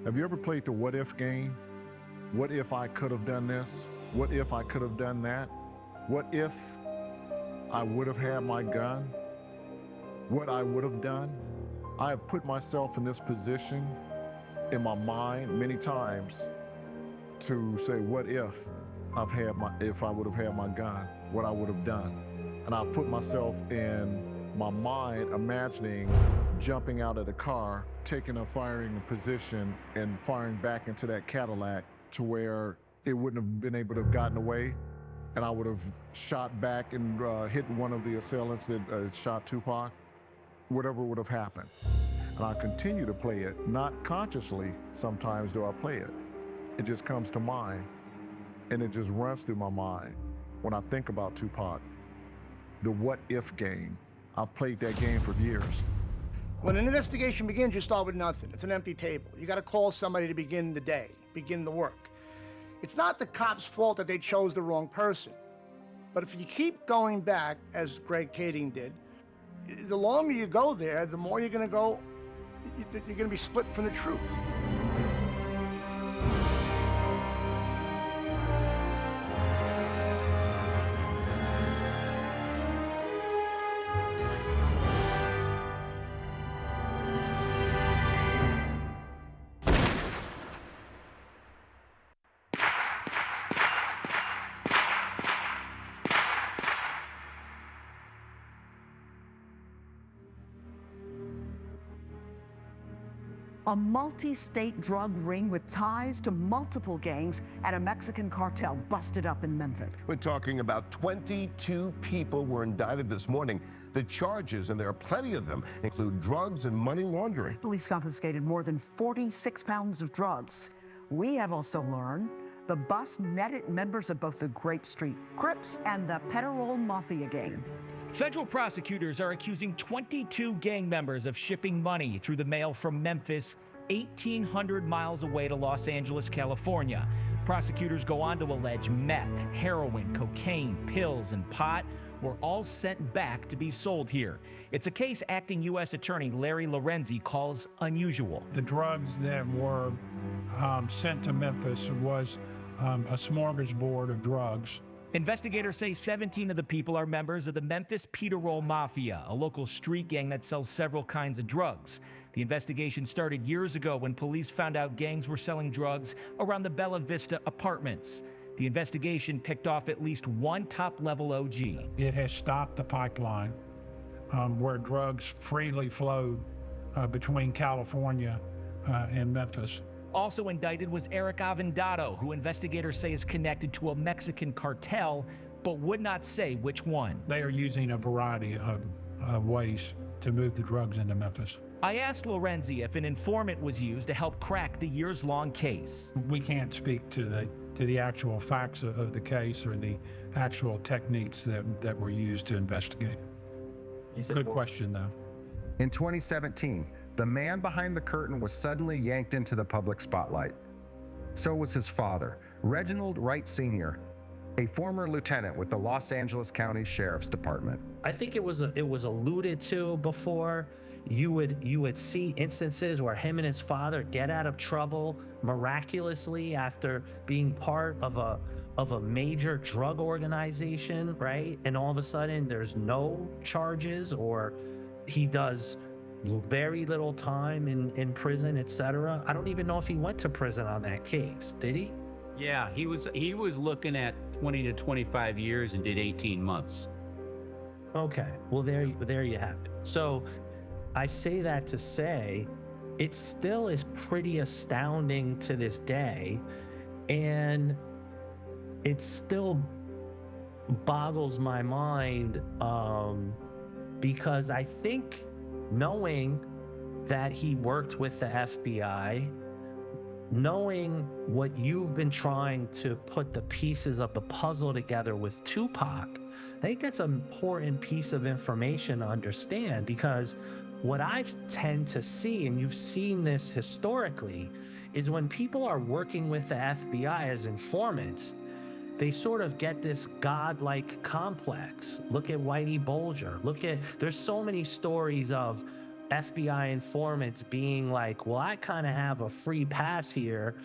Have you ever played the what if game? What if I could have done this? What if I could have done that? What if I would have had my gun? What I would have done? I have put myself in this position in my mind many times to say, what if if I would have had my gun, what I would have done. And I've put myself in my mind imagining jumping out of the car, taking a firing position and firing back into that Cadillac to where it wouldn't have been able to have gotten away. And I would have shot back and hit one of the assailants that shot Tupac. Whatever would have happened. And I continue to play it, not consciously sometimes do I play it. It just comes to mind and it just runs through my mind when I think about Tupac. The what if game. I've played that game for years. When an investigation begins, you start with nothing. It's an empty table. You got to call somebody to begin the day, begin the work. It's not the cop's fault that they chose the wrong person. But if you keep going back, as Greg Kading did, the longer you go there, the more you're going to be split from the truth. A multi-state drug ring with ties to multiple gangs and a Mexican cartel busted up in Memphis. We're talking about 22 people were indicted this morning. The charges, and there are plenty of them, include drugs and money laundering. Police confiscated more than 46 pounds of drugs. We have also learned the bust netted members of both the Grape Street Crips and the Petterol Mafia gang. Federal prosecutors are accusing 22 gang members of shipping money through the mail from Memphis, 1,800 miles away to Los Angeles, California. Prosecutors go on to allege meth, heroin, cocaine, pills, and pot were all sent back to be sold here. It's a case acting U.S. Attorney Larry Lorenzi calls unusual. The drugs that were sent to Memphis was a smorgasbord of drugs. Investigators say 17 of the people are members of the Memphis Petterol Mafia, a local street gang that sells several kinds of drugs. The investigation started years ago when police found out gangs were selling drugs around the Bella Vista apartments. The investigation picked off at least one top-level OG. It has stopped the pipeline where drugs freely flowed between California and Memphis. Also indicted was Eric Avendado, who investigators say is connected to a Mexican cartel, but would not say which one. They are using a variety of ways to move the drugs into Memphis. I asked Lorenzi if an informant was used to help crack the years-long case. We can't speak to the actual facts of the case or the actual techniques that were used to investigate. Good question, though. In 2017, the man behind the curtain was suddenly yanked into the public spotlight. So was his father, Reginald Wright Sr., a former lieutenant with the Los Angeles County Sheriff's Department. I think it was alluded to before. You would see instances where him and his father get out of trouble miraculously after being part of a major drug organization, right? And all of a sudden there's no charges, or he does very little time in prison, etc. I don't even know if he went to prison on that case. Did he? Yeah, he was looking at 20 to 25 years and did 18 months. Okay, well there you have it. So I say that to say it still is pretty astounding to this day, and it still boggles my mind because I think, knowing that he worked with the FBI, knowing what you've been trying to put the pieces of the puzzle together with Tupac, I think that's an important piece of information to understand, because what I tend to see, and you've seen this historically, is when people are working with the FBI as informants, they sort of get this godlike complex. Look at Whitey Bulger. There's so many stories of FBI informants being like, well, I kind of have a free pass here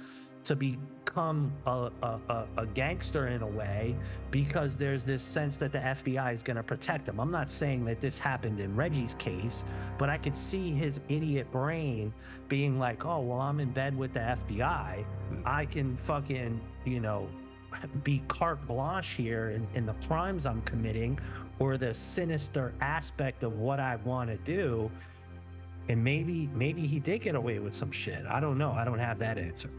to become a gangster in a way, because there's this sense that the FBI is going to protect them. I'm not saying that this happened in Reggie's case, but I could see his idiot brain being like, oh, well, I'm in bed with the FBI. I can fucking, be carte blanche here in the crimes I'm committing, or the sinister aspect of what I want to do. And maybe he did get away with some shit. I don't know. I don't have that answer.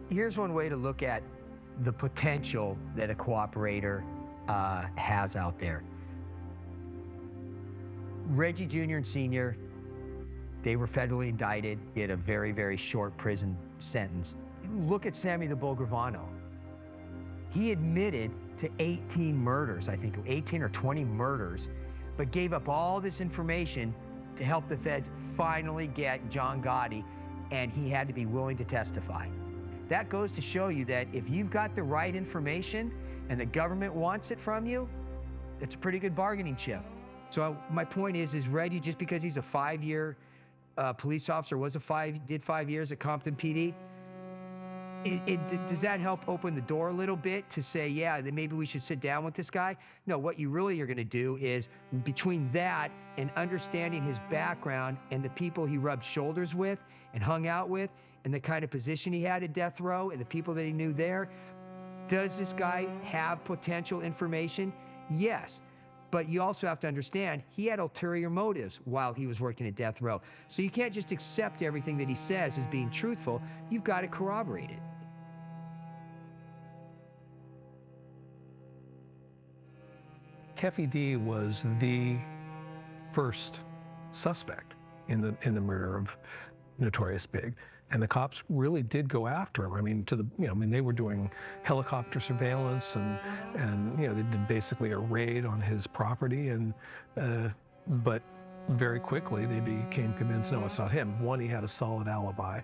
Here's one way to look at the potential that a cooperator has out there. Reggie Jr. and Sr., they were federally indicted, get a very, very short prison sentence. Look at Sammy the Bull Gravano. He admitted to 18 murders, I think 18 or 20 murders, but gave up all this information to help the Fed finally get John Gotti, and he had to be willing to testify. That goes to show you that if you've got the right information and the government wants it from you, it's a pretty good bargaining chip. So my point is Reggie, just because he's a 5-year police officer, did 5 years at Compton PD, does that help open the door a little bit to say, yeah, then maybe we should sit down with this guy? No, what you really are going to do is, between that and understanding his background and the people he rubbed shoulders with and hung out with, and the kind of position he had at death row and the people that he knew there, does this guy have potential information? Yes. But you also have to understand, he had ulterior motives while he was working at death row. So you can't just accept everything that he says as being truthful. You've got to corroborate it. Heavy D was the first suspect in the murder of Notorious Big. And the cops really did go after him. I mean, they were doing helicopter surveillance and they did basically a raid on his property. But very quickly they became convinced, no, it's not him. One, he had a solid alibi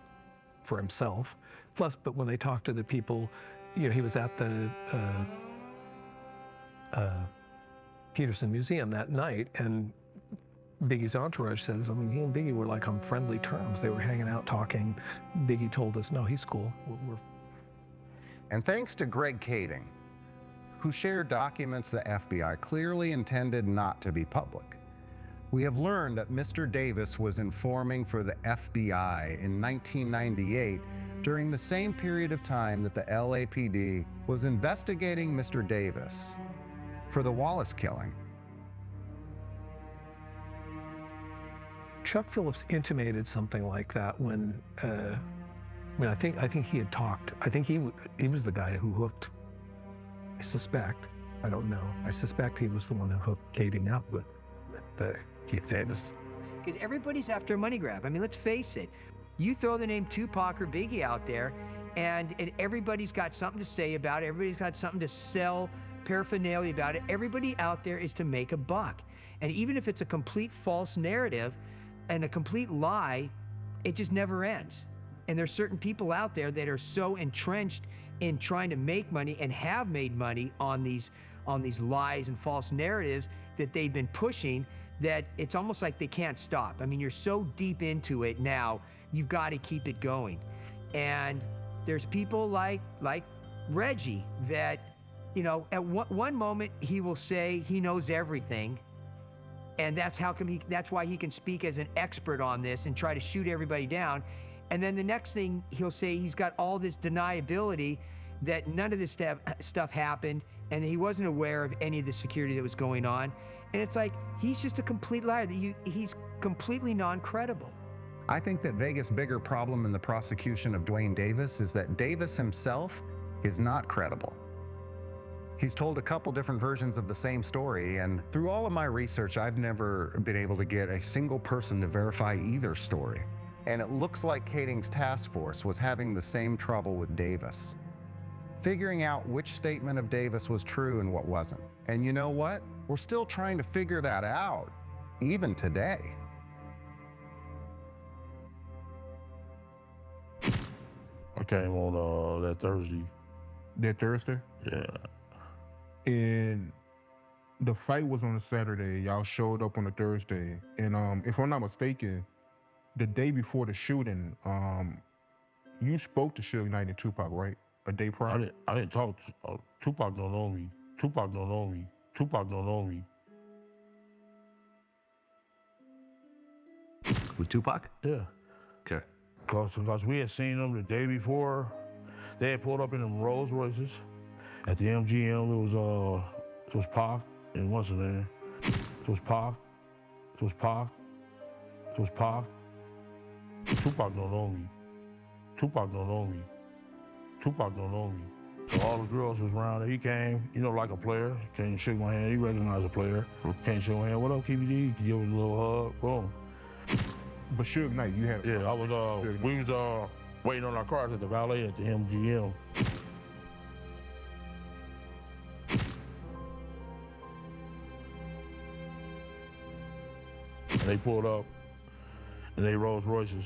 for himself. Plus, but when they talked to the people, he was at the Peterson Museum that night, and Biggie's entourage says, he and Biggie were like on friendly terms. They were hanging out, talking. Biggie told us, no, he's cool. And thanks to Greg Kading, who shared documents the FBI clearly intended not to be public, we have learned that Mr. Davis was informing for the FBI in 1998 during the same period of time that the LAPD was investigating Mr. Davis for the Wallace killing. Chuck Phillips intimated something like that when I think he had talked. I think he was the guy who hooked. I suspect. I don't know. I suspect he was the one who hooked Kading up with Keith Davis. Because everybody's after a money grab. I mean, let's face it. You throw the name Tupac or Biggie out there, and everybody's got something to say about it. Everybody's got something to sell paraphernalia about it. Everybody out there is to make a buck. And even if it's a complete false narrative and a complete lie, it just never ends. And there's certain people out there that are so entrenched in trying to make money and have made money on these lies and false narratives that they've been pushing, that it's almost like they can't stop. I mean, you're so deep into it now, you've got to keep it going. And there's people like Reggie that, at one moment he will say he knows everything, and that's why he can speak as an expert on this and try to shoot everybody down. And then the next thing he'll say, he's got all this deniability that none of this stuff happened, and that he wasn't aware of any of the security that was going on. And it's like, he's just a complete liar. He's completely non-credible. I think that Vegas' bigger problem in the prosecution of Dwayne Davis is that Davis himself is not credible. He's told a couple different versions of the same story, and through all of my research, I've never been able to get a single person to verify either story. And it looks like Kading's task force was having the same trouble with Davis, figuring out which statement of Davis was true and what wasn't. And you know what? We're still trying to figure that out, even today. I came on that Thursday That Thursday? Yeah. And the fight was on a Saturday. Y'all showed up on a Thursday. And if I'm not mistaken, the day before the shooting, you spoke to Suge Knight and Tupac, right? A day prior? I didn't talk to Tupac don't know me. Tupac don't know me. Tupac don't know me. With Tupac? Yeah. Okay. Because we had seen them the day before. They had pulled up in them Rolls Royces. At the MGM, it was Pac and what's his name? It was Pac. It was Pac. It was Pac. Tupac don't know me. Tupac don't know me. Tupac don't know me. So all the girls was around there. He came, you know, like a player. Came and shook my hand. He recognized a player. Came and shook my hand. What up, KBD? Give him a little hug. Boom. But Suge Knight, you had... Yeah, we was waiting on our cars at the valet at the MGM. And they pulled up and they Rolls Royces.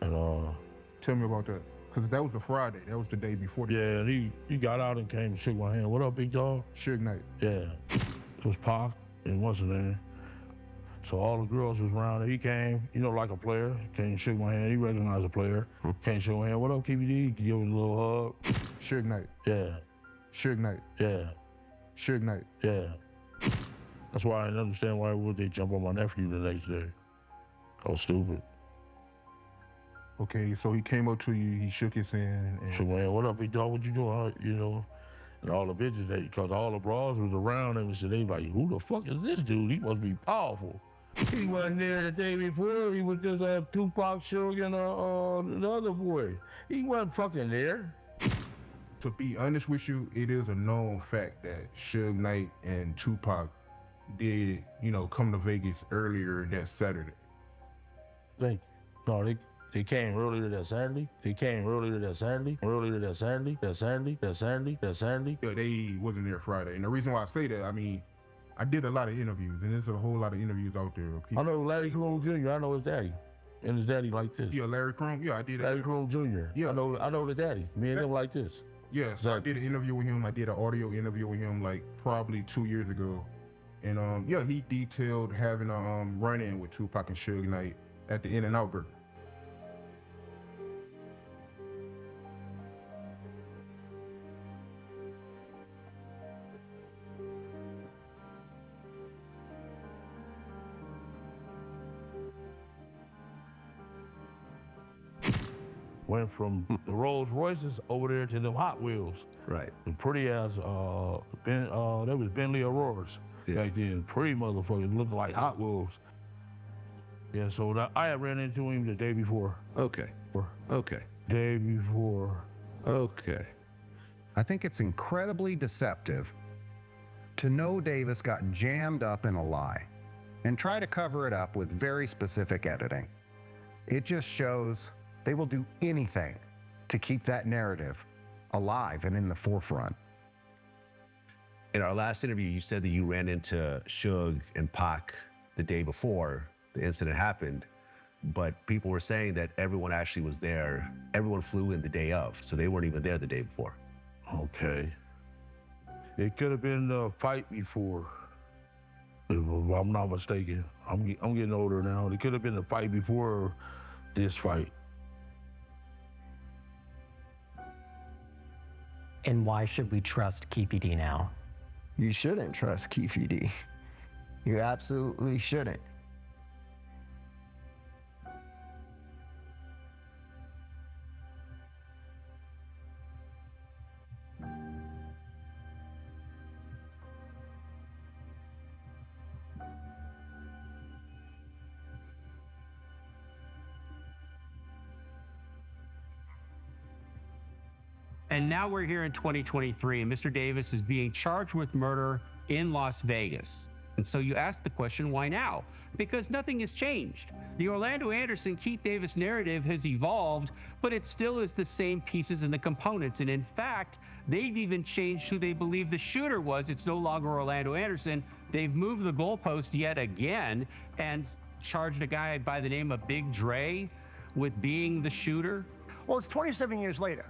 And tell me about that. Because that was the Friday. That was the day before. Yeah, and he got out and came and shook my hand. What up, big dog? Suge Knight. Yeah. It was Pac and what's his name? So all the girls was around there. He came, you know, like a player. Came and shook my hand. He recognized a player. Came and shook my hand. What up, KBD? Give him a little hug. Suge Knight. Yeah. Suge Knight. Yeah. Suge Knight. Yeah. That's why I didn't understand why would they jump on my nephew the next day. I was stupid. Okay, so he came up to you, he shook his hand. And shook my hand. What up, big dog? What you doing? You know? And all the bitches, because all the bras was around him, and so they like, who the fuck is this dude? He must be powerful. He wasn't there the day before. He was just Tupac, Suge, and the other boy. He wasn't fucking there. To be honest with you, it is a known fact that Suge Knight and Tupac did, you know, come to Vegas earlier that Saturday. Thank you. No, they came earlier that Saturday. They came earlier that Saturday. Earlier that Saturday. That Saturday. That Saturday. That Saturday. Yeah, they wasn't there Friday. And the reason why I say that, I mean, I did a lot of interviews, and there's a whole lot of interviews out there. I know Larry Chrome Jr. I know his daddy. And his daddy like this. Yeah, Larry Chrome. Yeah, I did. Larry Chrome Jr. Yeah. I know the daddy. Me and him like this. Yeah, so I did an interview with him. I did an audio interview with him like probably 2 years ago. And yeah, he detailed having a run-in with Tupac and Suge Knight at the In-N-Out Burger. Went from the Rolls Royces over there to them Hot Wheels. Right. The pretty ass, that was Bentley Auroras back then. Pretty motherfuckers, looked like Hot Wheels. Yeah, so I ran into him the day before. Okay. Okay. Day before. Okay. I think it's incredibly deceptive to know Davis got jammed up in a lie and try to cover it up with very specific editing. It just shows they will do anything to keep that narrative alive and in the forefront. In our last interview, you said that you ran into Suge and Pac the day before the incident happened, but people were saying that everyone actually was there. Everyone flew in the day of, so they weren't even there the day before. Okay. It could have been the fight before, if I'm not mistaken. I'm getting older now. It could have been the fight before this fight. And why should we trust KPD now? You shouldn't trust KPD. You absolutely shouldn't. And now we're here in 2023, and Mr. Davis is being charged with murder in Las Vegas. And so you ask the question, why now? Because nothing has changed. The Orlando Anderson, Keith Davis narrative has evolved, but it still is the same pieces and the components. And in fact, they've even changed who they believe the shooter was. It's no longer Orlando Anderson. They've moved the goalpost yet again and charged a guy by the name of Big Dre with being the shooter. Well, it's 27 years later,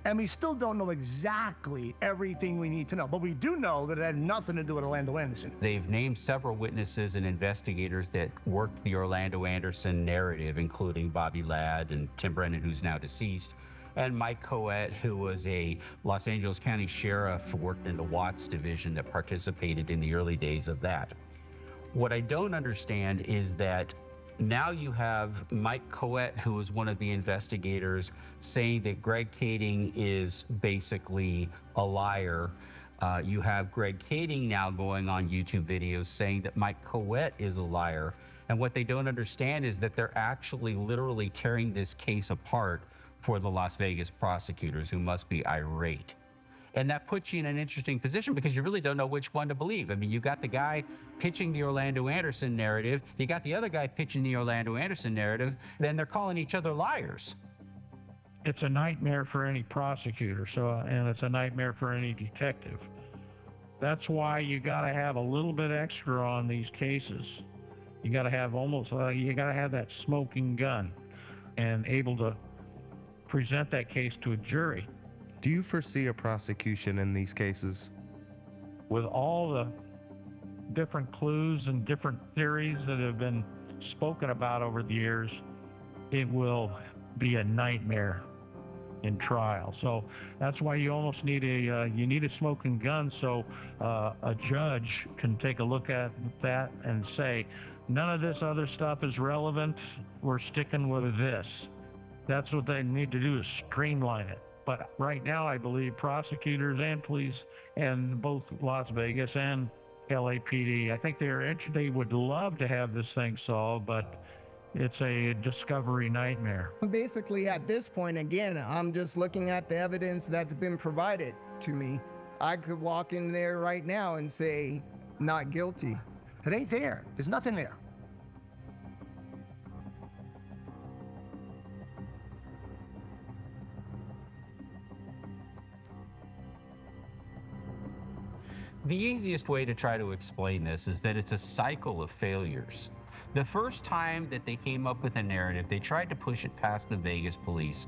and we still don't know exactly everything we need to know, but we do know that it had nothing to do with Orlando Anderson. They've named several witnesses and investigators that worked the Orlando Anderson narrative, including Bobby Ladd and Tim Brennan, who's now deceased, and Mike Coet, who was a Los Angeles County sheriff, worked in the Watts division that participated in the early days of that. What I don't understand is that now you have Mike Coet, who is one of the investigators, saying that Greg Kading is basically a liar. You have Greg Kading now going on YouTube videos saying that Mike Coet is a liar. And what they don't understand is that they're actually literally tearing this case apart for the Las Vegas prosecutors, who must be irate. And that puts you in an interesting position because you really don't know which one to believe. I mean, you got the guy pitching the Orlando Anderson narrative, you got the other guy pitching the Orlando Anderson narrative, then they're calling each other liars. It's a nightmare for any prosecutor, and it's a nightmare for any detective. That's why you gotta have a little bit extra on these cases. You gotta have you gotta have that smoking gun and able to present that case to a jury. Do you foresee a prosecution in these cases? With all the different clues and different theories that have been spoken about over the years, it will be a nightmare in trial. So that's why you almost need a smoking gun, so a judge can take a look at that and say, none of this other stuff is relevant, we're sticking with this. That's what they need to do, is streamline it. But right now, I believe prosecutors and police, and both Las Vegas and LAPD, I think they would love to have this thing solved, but it's a discovery nightmare. Basically, at this point, again, I'm just looking at the evidence that's been provided to me. I could walk in there right now and say, not guilty. It ain't there. There's nothing there. The easiest way to try to explain this is that it's a cycle of failures. The first time that they came up with a narrative, they tried to push it past the Vegas police.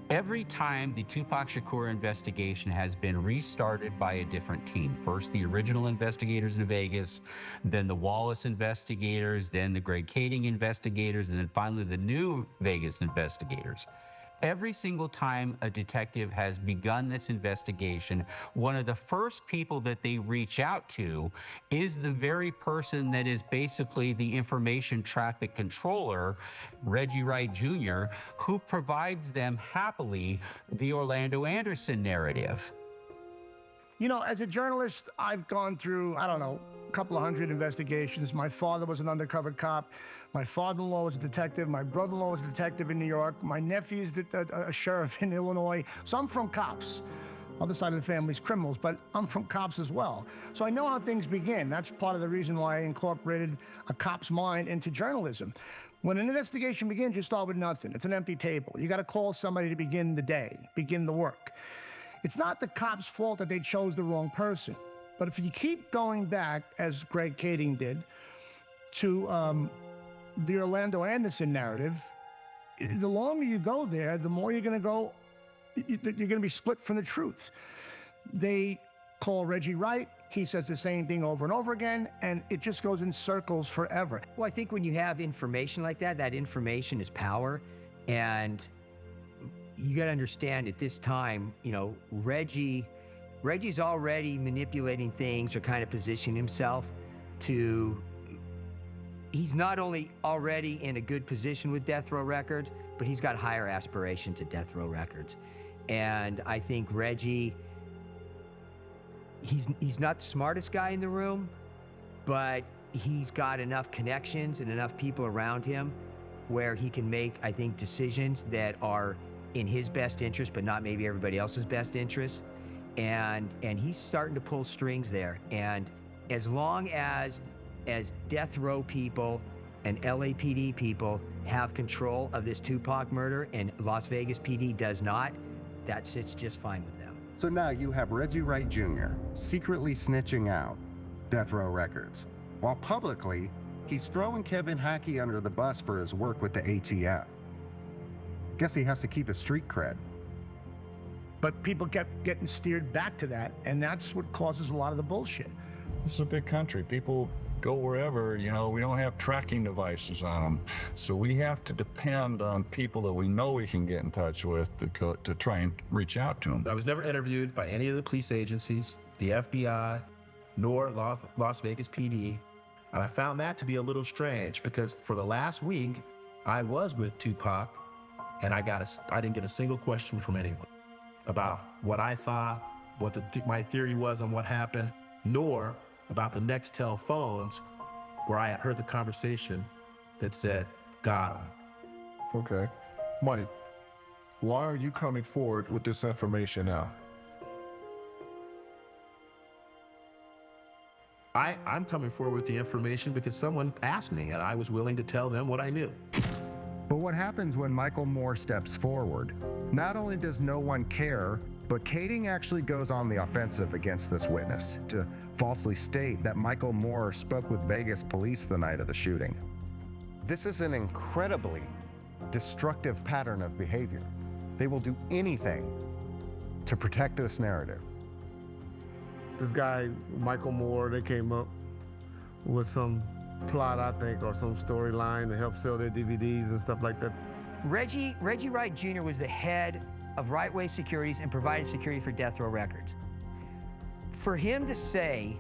Every time the Tupac Shakur investigation has been restarted by a different team. First, the original investigators in Vegas, then the Wallace investigators, then the Greg Kading investigators, and then finally the new Vegas investigators. Every single time a detective has begun this investigation, one of the first people that they reach out to is the very person that is basically the information traffic controller, Reggie Wright Jr., who provides them happily the Orlando Anderson narrative. You know, as a journalist, I've gone through, I don't know, a couple of hundred investigations. My father was an undercover cop. My father-in-law was a detective. My brother-in-law was a detective in New York. My nephew's a sheriff in Illinois. So I'm from cops. Other side of the family's criminals, but I'm from cops as well. So I know how things begin. That's part of the reason why I incorporated a cop's mind into journalism. When an investigation begins, you start with nothing. It's an empty table. You got to call somebody to begin the day, begin the work. It's not the cop's fault that they chose the wrong person. But if you keep going back, as Greg Kading did, to the Orlando Anderson narrative, the longer you go there, the more you're going to go, you're going to be split from the truth. They call Reggie Wright. He says the same thing over and over again, and it just goes in circles forever. Well, I think when you have information like that, that information is power. And you got to understand at this time, you know, Reggie's already manipulating things or kind of positioning himself to, he's not only already in a good position with Death Row Records, but he's got higher aspirations at Death Row Records. And I think Reggie, he's not the smartest guy in the room, but he's got enough connections and enough people around him where he can make, I think, decisions that are in his best interest, but not maybe everybody else's best interest. And he's starting to pull strings there. And as long as death row people and LAPD people have control of this Tupac murder and Las Vegas PD does not, that sits just fine with them. So now you have Reggie Wright Jr. secretly snitching out Death Row Records, while publicly he's throwing Kevin Hackey under the bus for his work with the ATF. Guess he has to keep his street cred. But people kept getting steered back to that, and that's what causes a lot of the bullshit. This is a big country. People go wherever, you know, we don't have tracking devices on them. So we have to depend on people that we know we can get in touch with to try and reach out to them. I was never interviewed by any of the police agencies, the FBI, nor Las Vegas PD. And I found that to be a little strange because for the last week, I was with Tupac and I didn't get a single question from anyone about what I thought, what my theory was on what happened, nor about the Nextel phones where I had heard the conversation that said, got him. Okay. Mike, why are you coming forward with this information now? I'm coming forward with the information because someone asked me and I was willing to tell them what I knew. But what happens when Michael Moore steps forward? Not only does no one care, but Kading actually goes on the offensive against this witness to falsely state that Michael Moore spoke with Vegas police the night of the shooting. This is an incredibly destructive pattern of behavior. They will do anything to protect this narrative. This guy, Michael Moore, they came up with some plot, I think, or some storyline to help sell their DVDs and stuff like that. Reggie Wright Jr. was the head of Right Way Securities and provided security for Death Row Records. For him to say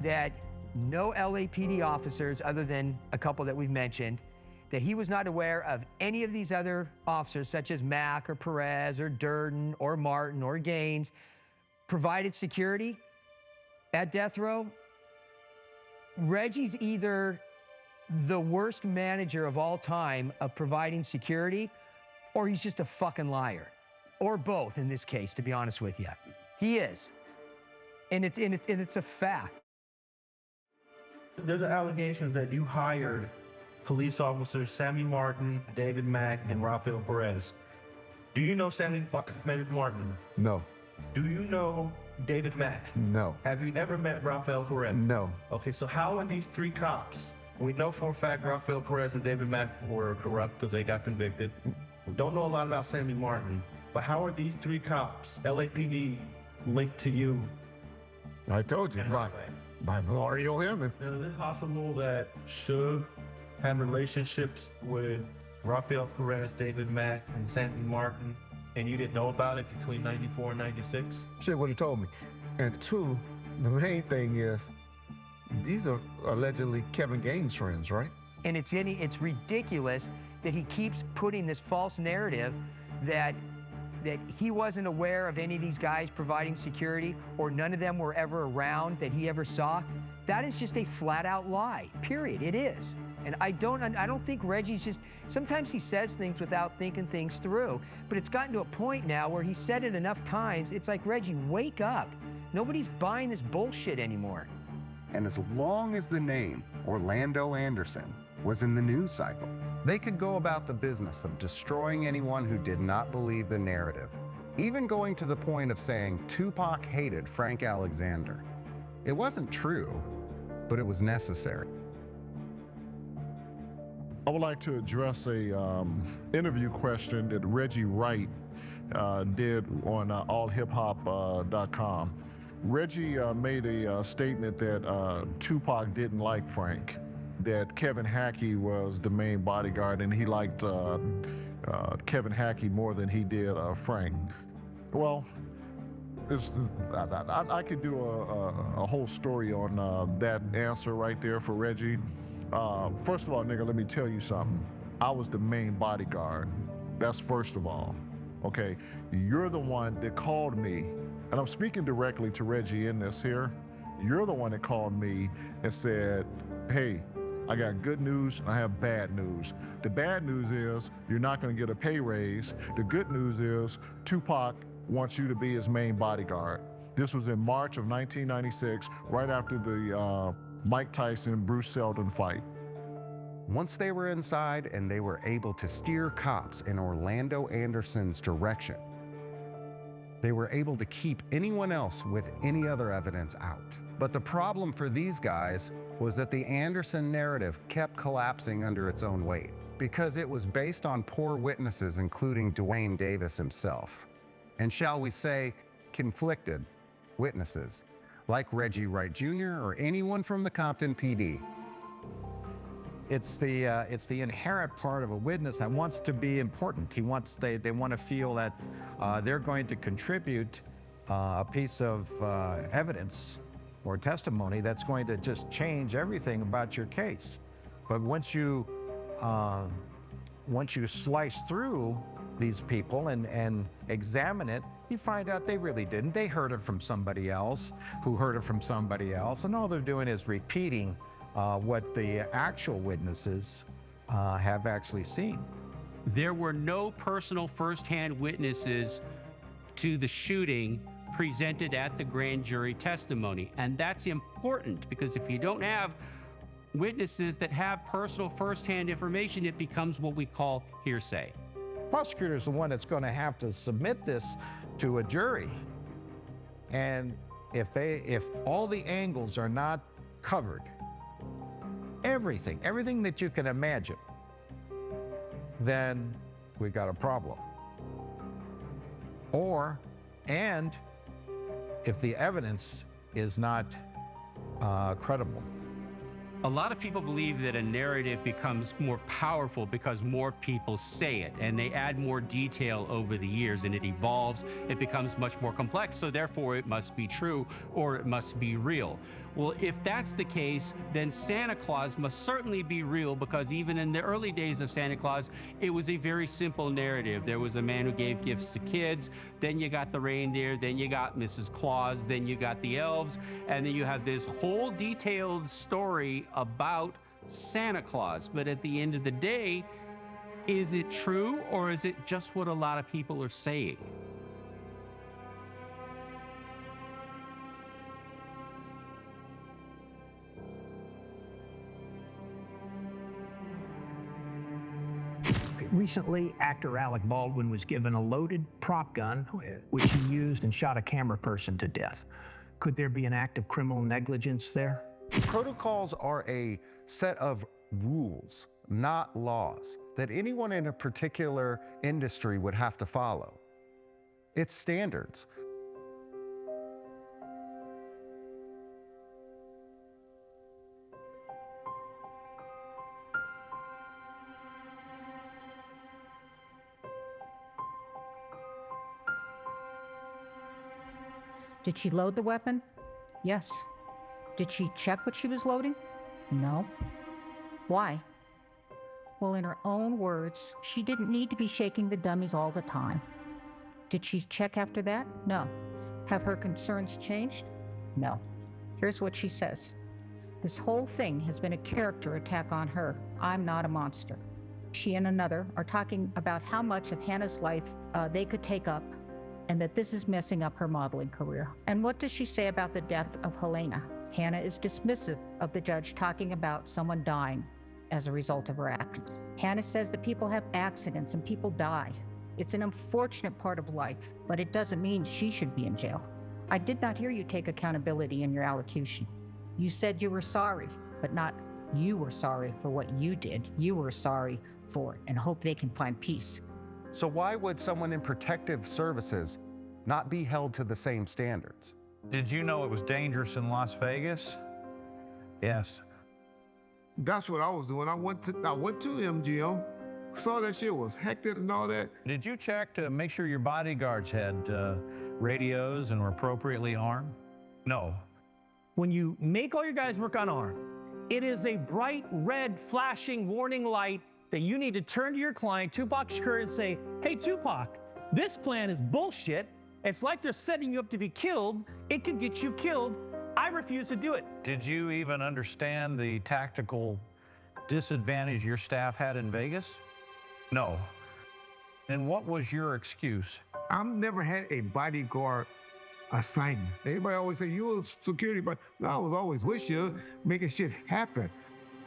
that no LAPD officers, other than a couple that we've mentioned, that he was not aware of any of these other officers, such as Mack or Perez or Durden or Martin or Gaines, provided security at Death Row, Reggie's either the worst manager of all time of providing security, or he's just a fucking liar. Or both in this case, to be honest with you. He is. And it's a fact. There's an allegation that you hired police officers Sammy Martin, David Mack, and Rafael Perez. Do you know Sammy Martin? No. Do you know David Mack? No. Have you ever met Rafael Perez? No. Okay, so how are these three cops? We know for a fact Rafael Perez and David Mack were corrupt because they got convicted. We don't know a lot about Sammy Martin, but how are these three cops, LAPD, linked to you? I told you, by Mario Hammond. Now, is it possible that Suge had relationships with Rafael Perez, David Mack, and Sammy Martin, and you didn't know about it between 94 and 96? Shit, what he told me. And two, the main thing is, these are allegedly Kevin Gaines friends, right? And it's ridiculous that he keeps putting this false narrative that he wasn't aware of any of these guys providing security, or none of them were ever around that he ever saw. That is just a flat-out lie, period. It is. And I don't think Reggie's just, sometimes he says things without thinking things through, but it's gotten to a point now where he said it enough times, it's like, Reggie, wake up. Nobody's buying this bullshit anymore. And as long as the name Orlando Anderson was in the news cycle, they could go about the business of destroying anyone who did not believe the narrative, even going to the point of saying Tupac hated Frank Alexander. It wasn't true, but it was necessary. I would like to address a interview question that Reggie Wright did on allhiphop.com. Reggie made a statement that Tupac didn't like Frank, that Kevin Hackey was the main bodyguard and he liked Kevin Hackey more than he did Frank. Well, I could do a whole story on that answer right there for Reggie. First of all, nigga, let me tell you something. I was the main bodyguard. That's first of all, okay? You're the one that called me, and I'm speaking directly to Reggie in this here. You're the one that called me and said, hey, I got good news and I have bad news. The bad news is you're not going to get a pay raise. The good news is Tupac wants you to be his main bodyguard. This was in March of 1996, right after the Mike Tyson-Bruce Seldon fight. Once they were inside and they were able to steer cops in Orlando Anderson's direction, they were able to keep anyone else with any other evidence out. But the problem for these guys was that the Anderson narrative kept collapsing under its own weight because it was based on poor witnesses, including Dwayne Davis himself. And shall we say, conflicted witnesses, like Reggie Wright Jr. or anyone from the Compton PD. It's the inherent part of a witness that wants to be important. They want to feel that they're going to contribute a piece of evidence or testimony that's going to just change everything about your case. But once you slice through these people and examine it, you find out they really didn't. They heard it from somebody else who heard it from somebody else, and all they're doing is repeating what the actual witnesses have actually seen. There were no personal firsthand witnesses to the shooting presented at the grand jury testimony. And that's important because if you don't have witnesses that have personal firsthand information, it becomes what we call hearsay. Prosecutor is the one that's going to have to submit this to a jury. And if all the angles are not covered, everything that you can imagine, then we got a problem. And if the evidence is not credible. A lot of people believe that a narrative becomes more powerful because more people say it, and they add more detail over the years, and it evolves. It becomes much more complex, so therefore it must be true or it must be real. Well, if that's the case, then Santa Claus must certainly be real, because even in the early days of Santa Claus, it was a very simple narrative. There was a man who gave gifts to kids, then you got the reindeer, then you got Mrs. Claus, then you got the elves, and then you have this whole detailed story about Santa Claus. But at the end of the day, is it true, or is it just what a lot of people are saying? Recently, actor Alec Baldwin was given a loaded prop gun, which he used and shot a camera person to death. Could there be an act of criminal negligence there? Protocols are a set of rules, not laws, that anyone in a particular industry would have to follow. It's standards. Did she load the weapon? Yes. Did she check what she was loading? No. Why? Well, in her own words, she didn't need to be shaking the dummies all the time. Did she check after that? No. Have her concerns changed? No. Here's what she says. This whole thing has been a character attack on her. I'm not a monster. She and another are talking about how much of Hannah's life they could take up, and that this is messing up her modeling career. And what does she say about the death of Helena? Hannah is dismissive of the judge talking about someone dying as a result of her actions. Hannah says that people have accidents and people die. It's an unfortunate part of life, but it doesn't mean she should be in jail. I did not hear you take accountability in your allocution. You said you were sorry, but not you were sorry for what you did. You were sorry for it and hope they can find peace. So why would someone in protective services not be held to the same standards? Did you know it was dangerous in Las Vegas? Yes. That's what I was doing. I went to MGM, saw that shit was hectic and all that. Did you check to make sure your bodyguards had radios and were appropriately armed? No. When you make all your guys work unarmed, it is a bright red flashing warning light that you need to turn to your client, Tupac Shakur, and say, hey, Tupac, this plan is bullshit. It's like they're setting you up to be killed. It could get you killed. I refuse to do it. Did you even understand the tactical disadvantage your staff had in Vegas? No. And what was your excuse? I've never had a bodyguard assignment. Everybody always say, you're a security, but I was always with you, making shit happen.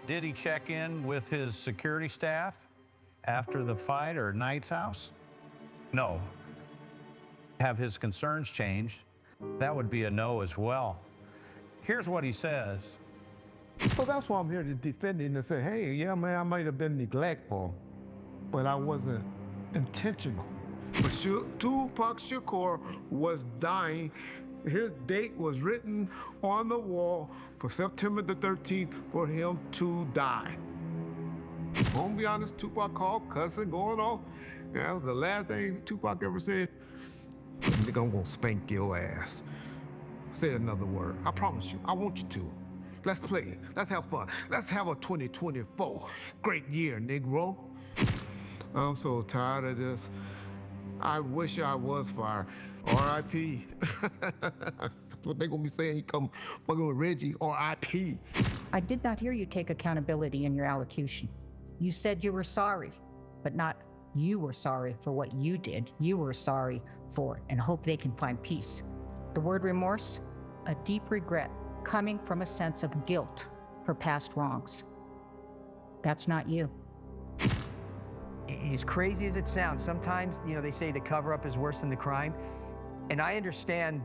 Did he check in with his security staff after the fight or Knight's house? No. Have his concerns changed? That would be a no as well. Here's what he says. So that's why I'm here to defend it and say, hey, yeah, man, I might have been neglectful, but I wasn't intentional. But Tupac Shakur was dying. His date was written on the wall for September the 13th for him to die. I'm gonna be honest, Tupac called, cussing, going off. That was the last thing Tupac ever said. Nigga, I'm gonna spank your ass. Say another word. I promise you, I want you to. Let's play. Let's have fun. Let's have a 2024 great year, Negro. I'm so tired of this. I wish I was fired. R.I.P. That's what they gonna be saying. You come fucking with Reggie. R.I.P. I did not hear you take accountability in your allocution. You said you were sorry, but not you were sorry for what you did. You were sorry for and hope they can find peace. The word remorse, a deep regret coming from a sense of guilt for past wrongs. That's not you. As crazy as it sounds, sometimes, they say the cover-up is worse than the crime. And I understand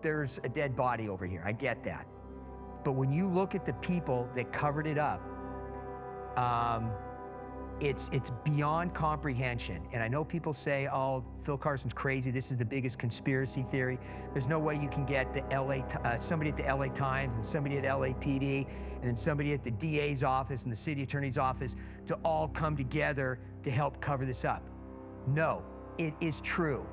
there's a dead body over here. I get that. But when you look at the people that covered it up, it's beyond comprehension. And I know people say, oh, Phil Carson's crazy. This is the biggest conspiracy theory. There's no way you can get the somebody at the LA Times and somebody at LAPD and then somebody at the DA's office and the city attorney's office to all come together to help cover this up. No, it is true.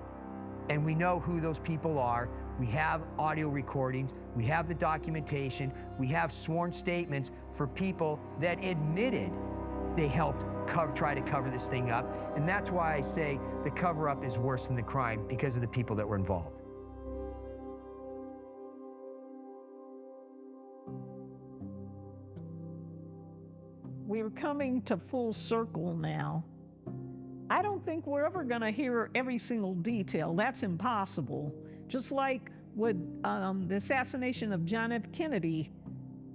And we know who those people are. We have audio recordings. We have the documentation. We have sworn statements for people that admitted they helped try to cover this thing up. And that's why I say the cover-up is worse than the crime, because of the people that were involved. We're coming to full circle now. I don't think we're ever going to hear every single detail. That's impossible. Just like with the assassination of John F. Kennedy,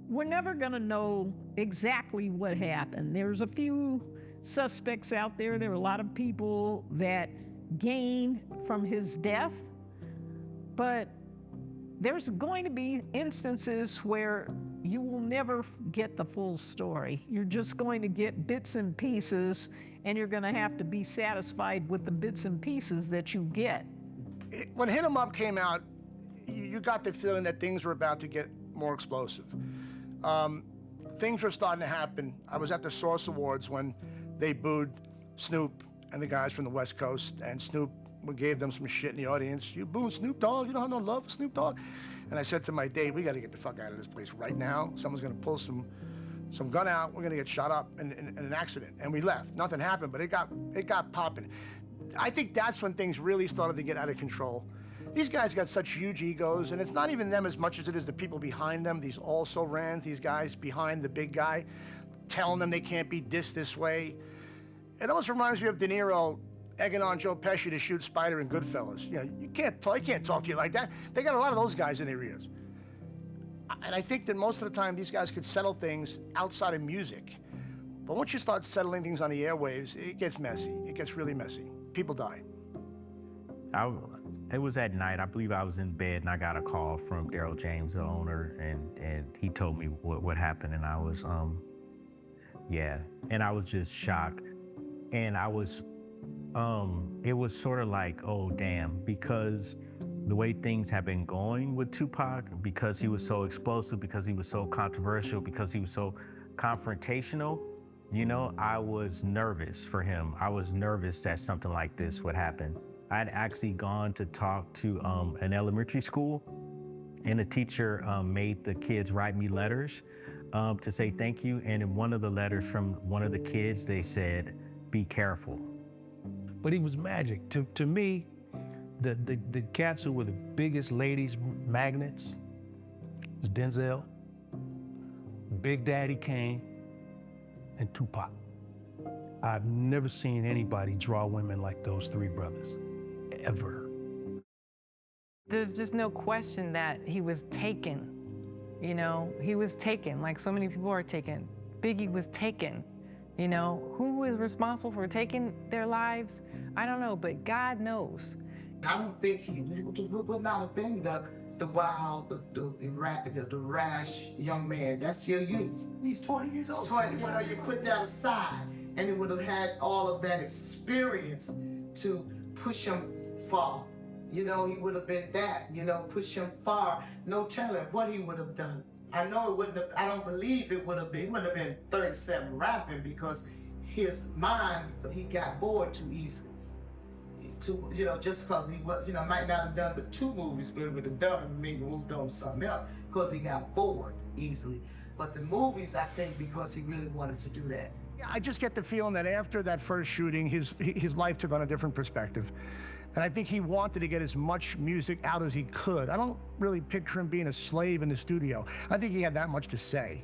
we're never going to know exactly what happened. There's a few suspects out there. There are a lot of people that gained from his death, but there's going to be instances where you will never get the full story. You're just going to get bits and pieces, and you're going to have to be satisfied with the bits and pieces that you get. When Hit 'Em Up came out, you got the feeling that things were about to get more explosive. Things were starting to happen. I was at the Source Awards when they booed Snoop and the guys from the West Coast, and Snoop gave them some shit in the audience. You booing Snoop Dogg? You don't have no love for Snoop Dogg? And I said to my date, we got to get the fuck out of this place right now. Someone's going to pull some gun out. We're going to get shot up in an accident. And we left. Nothing happened, but it got popping. I think that's when things really started to get out of control. These guys got such huge egos, and it's not even them as much as it is the people behind them, these also-rans, these guys behind the big guy, telling them they can't be dissed this way. It almost reminds me of De Niro egging on Joe Pesci to shoot Spider in Goodfellas. You can't talk, I can't talk to you like that. They got a lot of those guys in their ears. And I think that most of the time these guys could settle things outside of music. But once you start settling things on the airwaves, it gets messy. It gets really messy. People die. It was at night. I believe I was in bed, and I got a call from Daryl James, the owner, and he told me what happened, and I was, and I was just shocked. And I was, it was sort of like, oh, damn, because the way things have been going with Tupac, because he was so explosive, because he was so controversial, because he was so confrontational, I was nervous for him. I was nervous that something like this would happen. I had actually gone to talk to an elementary school, and the teacher made the kids write me letters to say thank you. And in one of the letters from one of the kids, they said, be careful. But he was magic. To me, the cats who were the biggest ladies magnets was Denzel, Big Daddy Kane, and Tupac. I've never seen anybody draw women like those three brothers, ever. There's just no question that he was taken. You know, he was taken, like so many people are taken. Biggie was taken. You know, who was responsible for taking their lives? I don't know, but God knows. I don't think he would not have been the wild, the rash young man. That's your youth. He's 20 years old. 20, you know, you put that aside, and it would have had all of that experience to push him far. You know, he would have been that, you know, push him far. No telling what he would have done. I know it wouldn't have, I don't believe it would have been, 37 rapping, because his mind, he got bored too easily. You know, just because he was, you know, might not have done the 2 movies, but he would have done and maybe moved on to something else because he got bored easily. But the movies, I think, because he really wanted to do that. I just get the feeling that after that first shooting, his life took on a different perspective. And I think he wanted to get as much music out as he could. I don't really picture him being a slave in the studio. I think he had that much to say.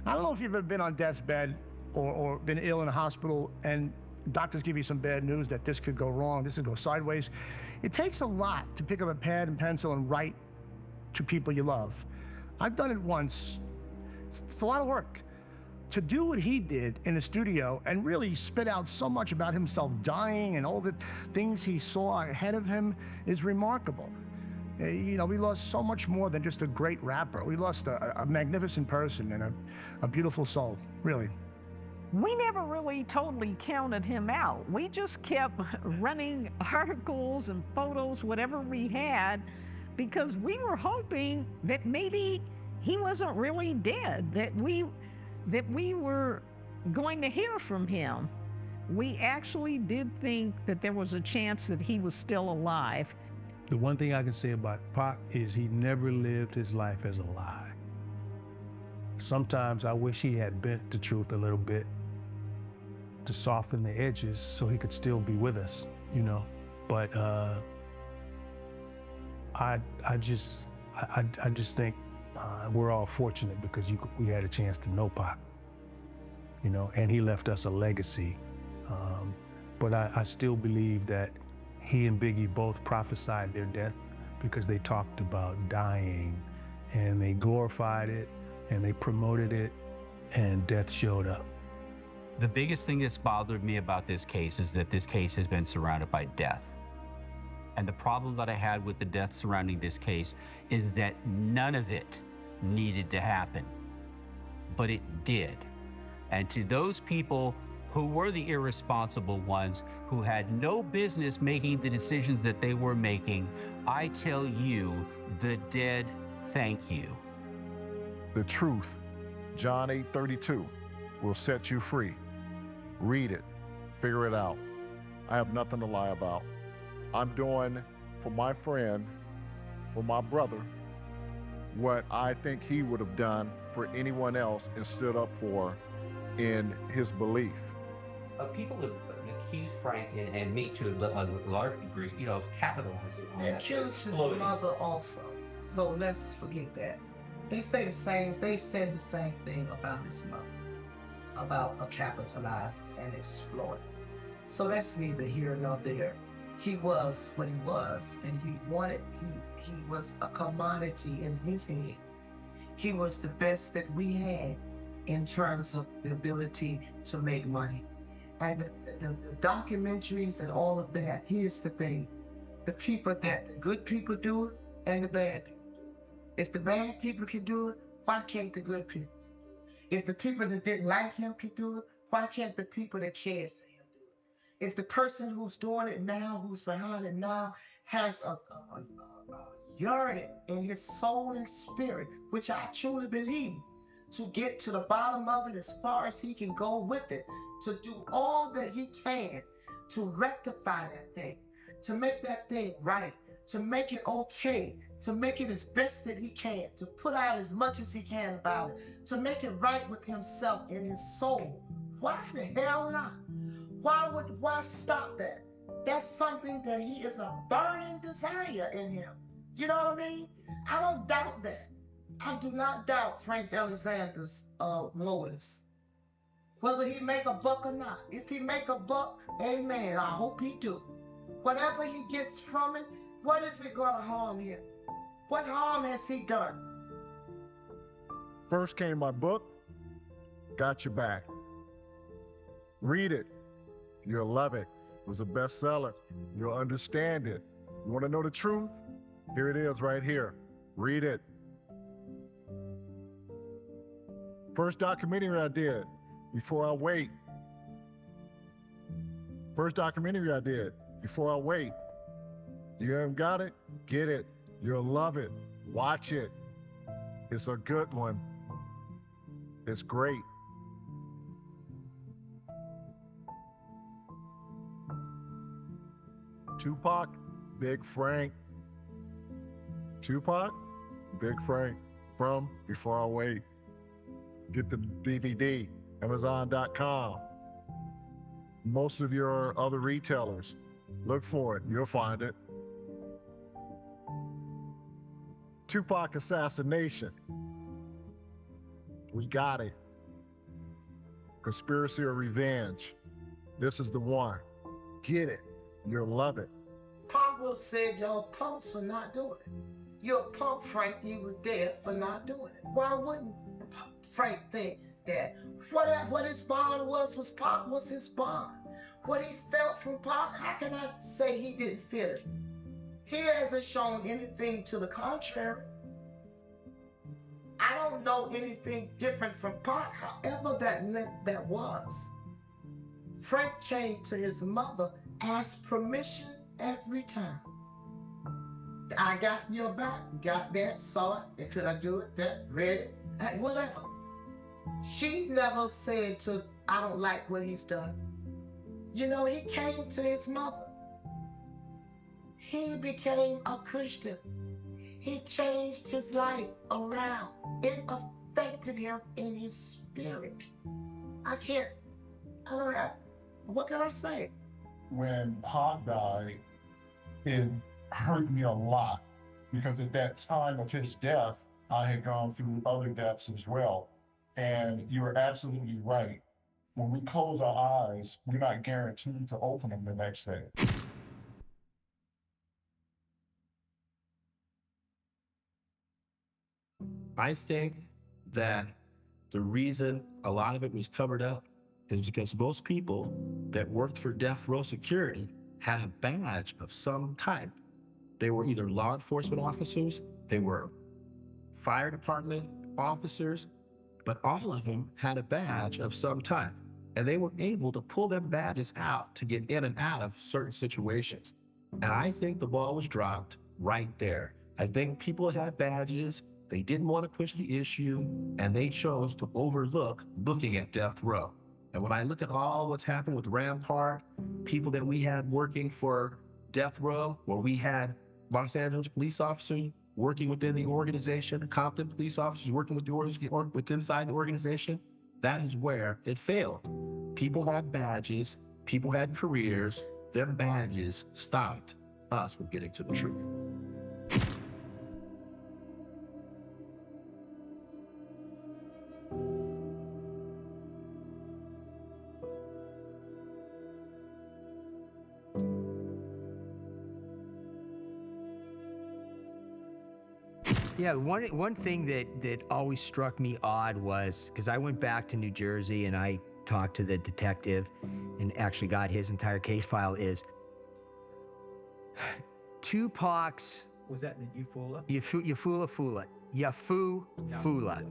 I don't know if you've ever been on death's bed or been ill in a hospital and doctors give you some bad news that this could go wrong, this could go sideways. It takes a lot to pick up a pad and pencil and write to people you love. I've done it once. It's a lot of work. To do what he did in the studio and really spit out so much about himself dying and all the things he saw ahead of him is remarkable. You know, we lost so much more than just a great rapper. We lost a magnificent person and a beautiful soul, really. We never really totally counted him out. We just kept running articles and photos, whatever we had, because we were hoping that maybe he wasn't really dead, that we were going to hear from him. We actually did think that there was a chance that he was still alive. The one thing I can say about Pac is he never lived his life as a lie. Sometimes I wish he had bent the truth a little bit to soften the edges so he could still be with us, you know. But I just think we're all fortunate because we had a chance to know Pac, you know, and he left us a legacy. But I still believe that he and Biggie both prophesied their death because they talked about dying and they glorified it and they promoted it and death showed up. The biggest thing that's bothered me about this case is that this case has been surrounded by death. And the problem that I had with the death surrounding this case is that none of it needed to happen, but it did. And to those people who were the irresponsible ones, who had no business making the decisions that they were making, I tell you, the dead, thank you. The truth, John 8:32, will set you free. Read it, figure it out. I have nothing to lie about. I'm doing for my friend, for my brother, what I think he would have done for anyone else and stood up for in his belief. People accuse Frank and me to a large degree, you know, of capitalizing on They that. accused his mother also. So let's forget that. They said the same thing about his mother, about capitalize and exploit. So that's neither here nor there. He was what he was, and he was a commodity in his head. He was the best that we had in terms of the ability to make money. And the documentaries and all of that, here's the thing. The good people do it and the bad people. If the bad people can do it, why can't the good people? If the people that didn't like him can do it, why can't the people that cared for him do it? If the person who's doing it now, who's behind it now, has a yearning in his soul and spirit, which I truly believe, to get to the bottom of it as far as he can go with it, to do all that he can to rectify that thing, to make that thing right, to make it okay, to make it as best that he can, to put out as much as he can about it, to make it right with himself and his soul. Why the hell not? Why stop that? That's something that he is a burning desire in him. You know what I mean? I don't doubt that. I do not doubt Frank Alexander's motives. whether he make a buck or not. If he make a buck, amen, I hope he do. Whatever he gets from it, what is it gonna harm him? What harm has he done? First came my book, Got Your Back. Read it. You'll love it. It was a bestseller. You'll understand it. You want to know the truth? Here it is right here. Read it. First documentary I did, Before I Wait. First documentary I did, Before I Wait. You haven't got it? Get it. You'll love it. Watch it. It's a good one. It's great. Tupac, Big Frank. Tupac, Big Frank from Before I Wait. Get the DVD, Amazon.com. Most of your other retailers, look for it, you'll find it. Tupac assassination. We got it. Conspiracy or revenge. This is the one. Get it. You'll love it. Pop will said you're a punk for not doing it. You're a punk, Frank. You was dead for not doing it. Why wouldn't Frank think that what his bond was Pop was his bond? What he felt from Pop, how can I say he didn't feel it? He hasn't shown anything to the contrary. I don't know anything different from Pop, however that was. Frank came to his mother, asked permission every time. I got your back, got that, saw it, could I do it, that, read it, whatever. She never said I don't like what he's done. You know, he came to his mother. He became a Christian. He changed his life around. It affected him in his spirit. I don't have, what can I say? When Pac died, it hurt me a lot because at that time of his death, I had gone through other deaths as well. And you were absolutely right. When we close our eyes, we're not guaranteed to open them the next day. I think that the reason a lot of it was covered up is because most people that worked for death row security had a badge of some type. They were either law enforcement officers, they were fire department officers, but all of them had a badge of some type. And they were able to pull them badges out to get in and out of certain situations. And I think the ball was dropped right there. I think people had badges, they didn't want to push the issue, and they chose to overlook looking at death row. And when I look at all what's happened with Rampart, people that we had working for death row, where we had Los Angeles police officers working within the organization, Compton police officers working with inside the organization, that is where it failed. People had badges, people had careers, their badges stopped us from getting to the truth. Yeah, one thing that always struck me odd was, because I went back to New Jersey and I talked to the detective and actually got his entire case file, is Tupac's... Was that in Eufaula? Eufaula.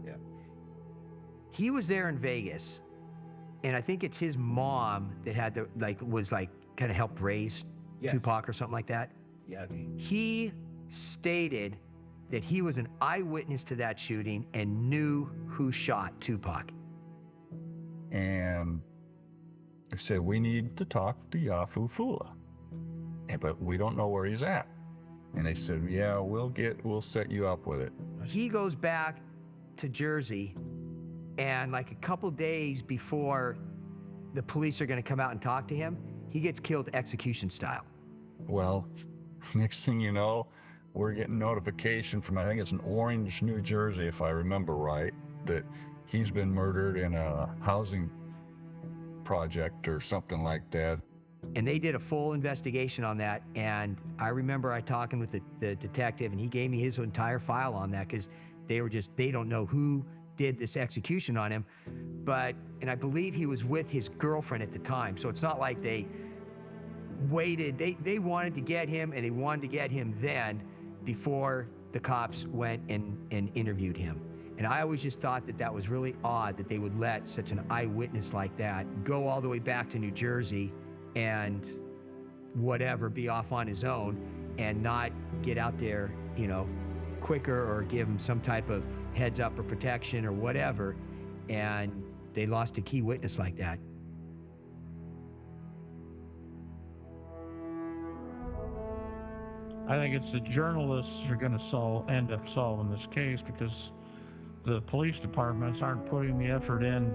Yeah. He was there in Vegas, and I think it's his mom that had to, kind of helped raise Tupac or something like that. Yeah. He stated that he was an eyewitness to that shooting and knew who shot Tupac. And I said, we need to talk to Eufaula, but we don't know where he's at. And they said, yeah, we'll set you up with it. He goes back to Jersey, and like a couple days before the police are gonna come out and talk to him, he gets killed execution style. Well, next thing you know, we're getting notification from, I think it's in Orange, New Jersey, if I remember right, that he's been murdered in a housing project or something like that. And they did a full investigation on that. And I remember I talking with the detective, and he gave me his entire file on that because they don't know who did this execution on him. And I believe he was with his girlfriend at the time. So it's not like they waited. They wanted to get him, and they wanted to get him then before the cops went and interviewed him. And I always just thought that was really odd that they would let such an eyewitness like that go all the way back to New Jersey and be off on his own and not get out there, quicker or give him some type of heads up or protection or whatever. And they lost a key witness like that. I think it's the journalists who are going to end up solving this case, because the police departments aren't putting the effort in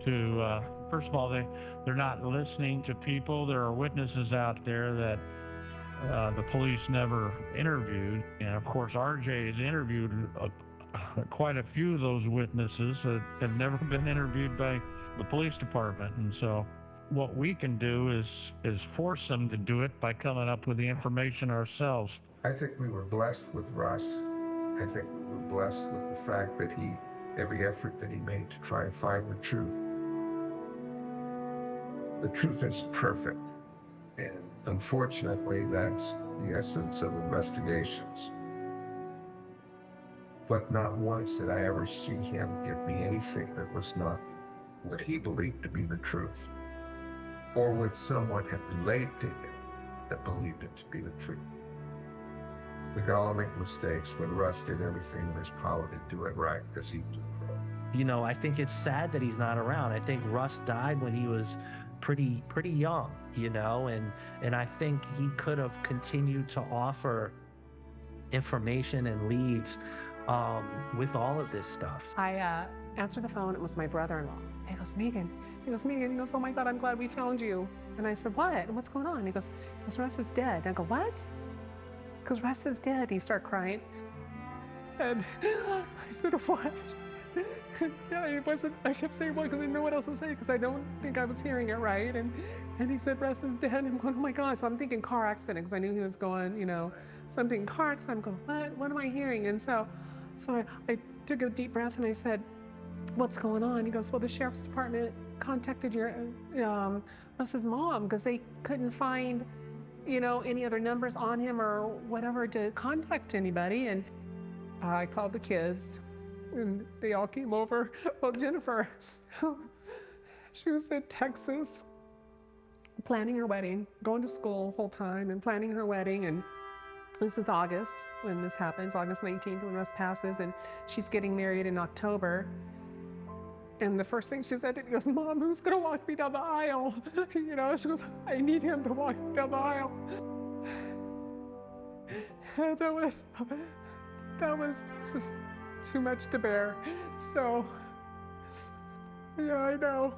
to, first of all, they're not listening to people. There are witnesses out there that the police never interviewed. And of course, RJ has interviewed quite a few of those witnesses that have never been interviewed by the police department. And so what we can do is force them to do it by coming up with the information ourselves. I think we were blessed with Russ. I think we were blessed with the fact that every effort that he made to try and find the truth. The truth is perfect. And unfortunately, that's the essence of investigations. But not once did I ever see him give me anything that was not what he believed to be the truth, or what someone had relayed to him that believed it to be the truth. We can all make mistakes, but Russ did everything in his power to do it right, because he was a pro. I think it's sad that he's not around. I think Russ died when he was pretty young, and I think he could have continued to offer information and leads with all of this stuff. I answered the phone. It was my brother-in-law. He goes, Megan. He goes, oh my God, I'm glad we found you. And I said, what? What's going on? He goes, Russ is dead. And I go, what? Because Russ is dead. He started crying. And I said, what? Yeah, it wasn't, I kept saying, well, because I didn't know what else to say, because I don't think I was hearing it right. And he said, Russ is dead. And I'm going, oh my God. So I'm thinking car accident, because I knew he was going, so I'm thinking car accident. I'm going, what am I hearing? And so I took a deep breath and I said, what's going on? He goes, well, the sheriff's department contacted your, Russ's mom, because they couldn't find, any other numbers on him or whatever to contact anybody. And I called the kids, and they all came over. Well, Jennifer, she was in Texas planning her wedding, going to school full time and planning her wedding. And this is August when this happens, August 19th when Russ passes, and she's getting married in October. And the first thing she said to me was, Mom, who's gonna walk me down the aisle? She goes, I need him to walk down the aisle. And that was just too much to bear. So, yeah, I know.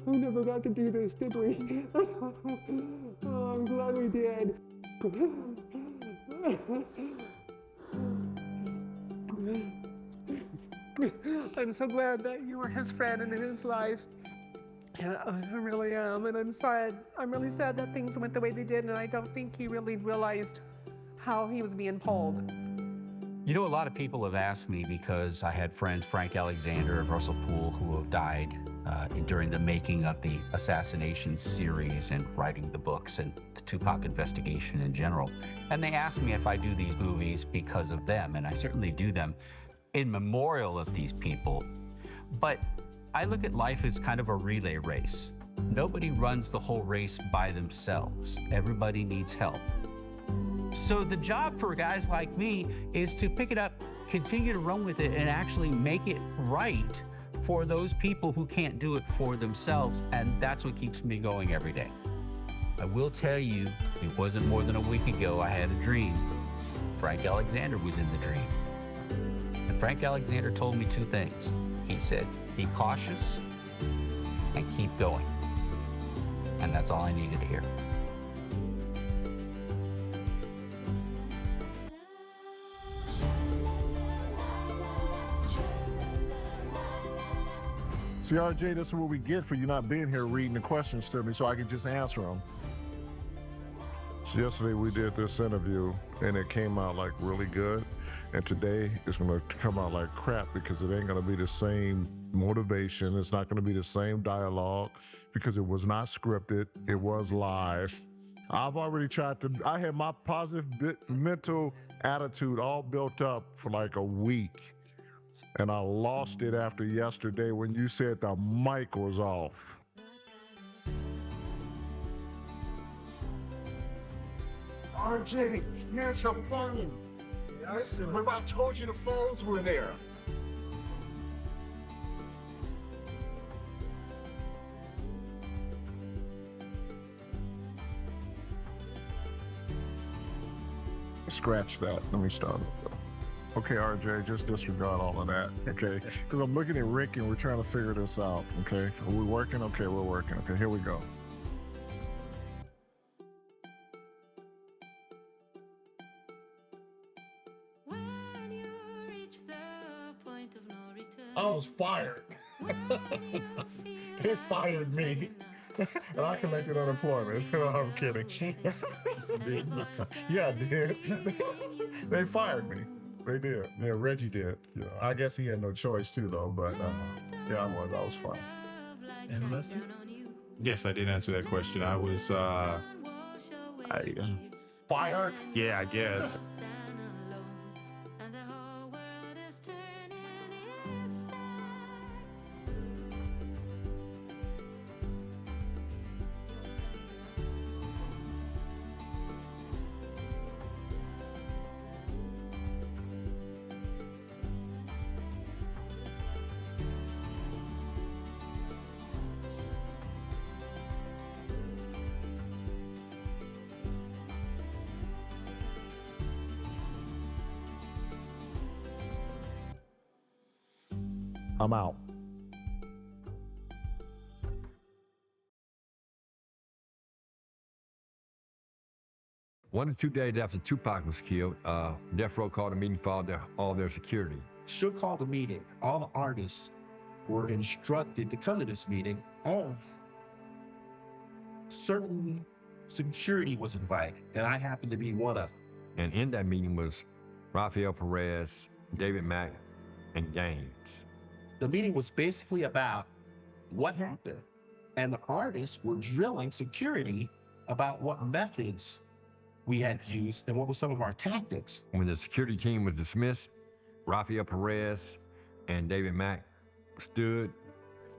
We never got to do this, did we? Oh, I'm glad we did. I'm so glad that you were his friend and in his life. Yeah, I really am, and I'm sad. I'm really sad that things went the way they did, and I don't think he really realized how he was being pulled. A lot of people have asked me, because I had friends, Frank Alexander and Russell Poole, who have died during the making of the assassination series and writing the books and the Tupac investigation in general. And they asked me if I do these movies because of them, and I certainly do them in memorial of these people. But I look at life as kind of a relay race. Nobody runs the whole race by themselves. Everybody needs help. So the job for guys like me is to pick it up, continue to run with it, and actually make it right for those people who can't do it for themselves, and that's what keeps me going every day. I will tell you, it wasn't more than a week ago I had a dream. Frank Alexander was in the dream. And Frank Alexander told me two things. He said, be cautious and keep going. And that's all I needed to hear. See, RJ, this is what we get for you not being here reading the questions to me so I can just answer them. So yesterday we did this interview and it came out like really good. And today it's gonna come out like crap because it ain't gonna be the same motivation. It's not gonna be the same dialogue because it was not scripted. It was live. I've already tried to, I had my positive mental attitude all built up for like a week. And I lost it after yesterday when you said the mic was off. RJ, here's your phone. Listen, remember I told you the phones were there. Scratch that. Let me start it. Okay, RJ, just disregard all of that, okay? Because I'm looking at Rick and we're trying to figure this out, okay? Are we working? Okay, we're working. Okay, here we go. I was fired. They fired me. And I collected unemployment. No, I'm kidding. Yeah, I did. They fired me. They did. Yeah, Reggie did. Yeah, I guess he had no choice too, though. But yeah, I was fired. And listen. Yes, I did answer that question. I was fired. Yeah, I guess. I'm out. One or 2 days after Tupac was killed, Death Row called a meeting for all their security. Should call the meeting. All the artists were instructed to come to this meeting. Certain security was invited, and I happened to be one of them. And in that meeting was Rafael Perez, David Mack, and Gaines. The meeting was basically about what happened, and the artists were drilling security about what methods we had used and what were some of our tactics. When the security team was dismissed, Rafael Perez and David Mack stood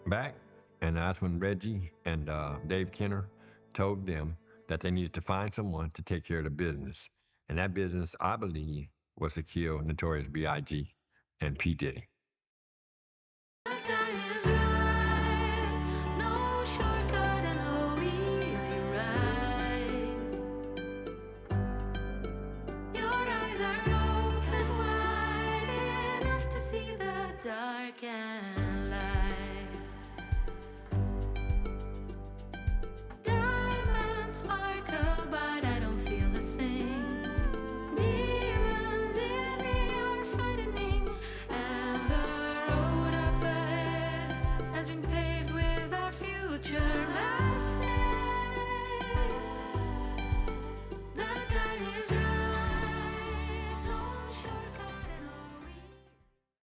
back, and that's when Reggie and Dave Kenner told them that they needed to find someone to take care of the business. And that business, I believe, was to kill Notorious B.I.G. and P. Diddy.